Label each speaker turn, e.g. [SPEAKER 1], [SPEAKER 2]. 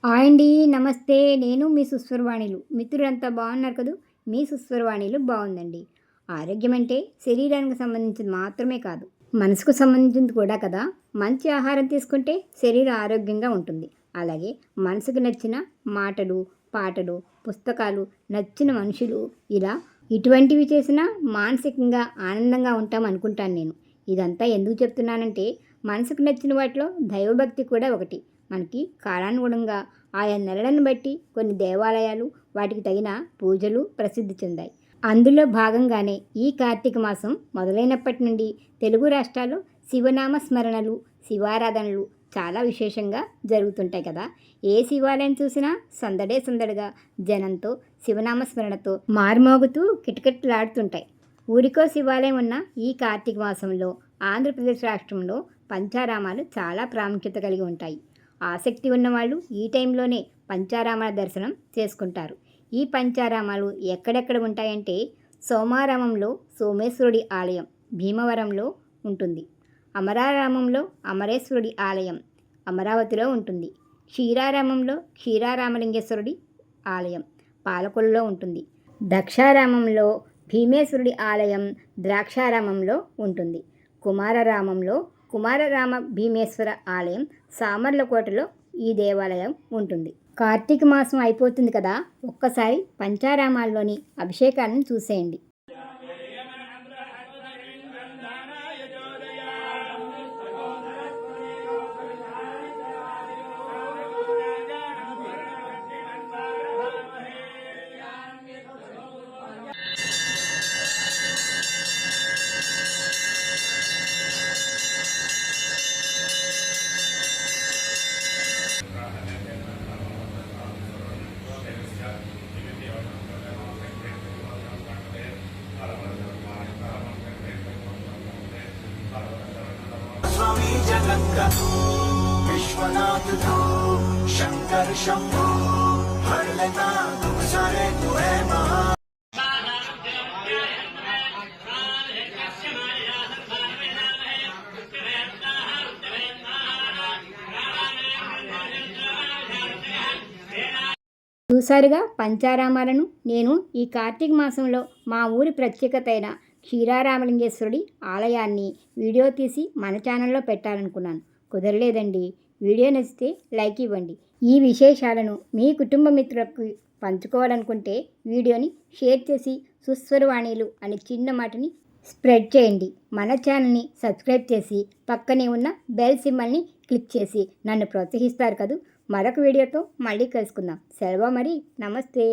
[SPEAKER 1] Hi అండి. నమస్తే. నేను మీ సుస్వరవాణిలు. మిత్రులంతా బాగున్నారు కదూ! మీ సుస్వరవాణిలు బాగుందండి. ఆరోగ్యం అంటే శరీరానికి సంబంధించింది మాత్రమే కాదు, మనసుకు సంబంధించింది కూడా కదా! మంచి ఆహారం తీసుకుంటే శరీరం ఆరోగ్యంగా ఉంటుంది. అలాగే మనసుకు నచ్చిన మాటలు, పాటలు, పుస్తకాలు, నచ్చిన మనుషులు ఇలా ఇటువంటివి చేసినా మానసికంగా ఆనందంగా ఉంటాం అనుకుంటాను నేను. ఇదంతా ఎందుకు చెప్తున్నానంటే మనసుకు నచ్చిన వాటిలో దైవభక్తి కూడా ఒకటి. మనకి కాలానుగుణంగా ఆయా నెలలను బట్టి కొన్ని దేవాలయాలు వాటికి తగిన పూజలు ప్రసిద్ధి చెందాయి. అందులో భాగంగానే ఈ కార్తీక మాసం మొదలైనప్పటి నుండి తెలుగు రాష్ట్రాల్లో శివనామ స్మరణలు, శివారాధనలు చాలా విశేషంగా జరుగుతుంటాయి కదా! ఏ శివాలయం చూసినా సందడే సందడిగా జనంతో, శివనామ స్మరణతో మారుమోగుతూ కిటకిటలాడుతుంటాయి. ఊరికో శివాలయం ఉన్న ఈ కార్తీక మాసంలో ఆంధ్రప్రదేశ్ రాష్ట్రంలో పంచారామాలు చాలా ప్రాముఖ్యత కలిగి ఉంటాయి. ఆసక్తి ఉన్నవాళ్ళు ఈ టైంలోనే పంచారామాల దర్శనం చేసుకుంటారు. ఈ పంచారామాలు ఎక్కడెక్కడ ఉంటాయంటే సోమారామంలో సోమేశ్వరుడి ఆలయం భీమవరంలో ఉంటుంది. అమరారామంలో అమరేశ్వరుడి ఆలయం అమరావతిలో ఉంటుంది. క్షీరారామంలో క్షీరారామలింగేశ్వరుడి ఆలయం పాలకొల్లులో ఉంటుంది. దక్షారామంలో భీమేశ్వరుడి ఆలయం ద్రాక్షారామంలో ఉంటుంది. కుమారరామంలో కుమారరామ భీమేశ్వర ఆలయం సామర్లకోటలో ఈ దేవాలయం ఉంటుంది. కార్తీక మాసం అయిపోతుంది కదా, ఒక్కసారి పంచారామాల్లోని అభిషేకాలను చూసేయండి.
[SPEAKER 2] जगद्गुरु विश्वनाथ तू शंकर शंभु हर लेना दुख सारे तू है महा।
[SPEAKER 1] చూసారుగా పంచారామాలను. నేను ఈ కార్తీక మాసంలో మా ఊరి ప్రత్యేకత అయిన క్షీరారామలింగేశ్వరుడి ఆలయాన్ని వీడియో తీసి మన ఛానల్లో పెట్టాలనుకున్నాను. కుదరలేదండి. వీడియో నచ్చితే లైక్ ఇవ్వండి. ఈ విశేషాలను మీ కుటుంబ మిత్రులకు పంచుకోవాలనుకుంటే వీడియోని షేర్ చేసి సుస్వరవాణిలు అనే చిన్న మాటని స్ప్రెడ్ చేయండి. మన ఛానల్ని సబ్స్క్రైబ్ చేసి పక్కనే ఉన్న బెల్ సింబల్ని క్లిక్ చేసి నన్ను ప్రోత్సహిస్తారు కదూ. మరొక వీడియోతో మళ్ళీ కలుసుకుందాం. సెలవు మరి. నమస్తే.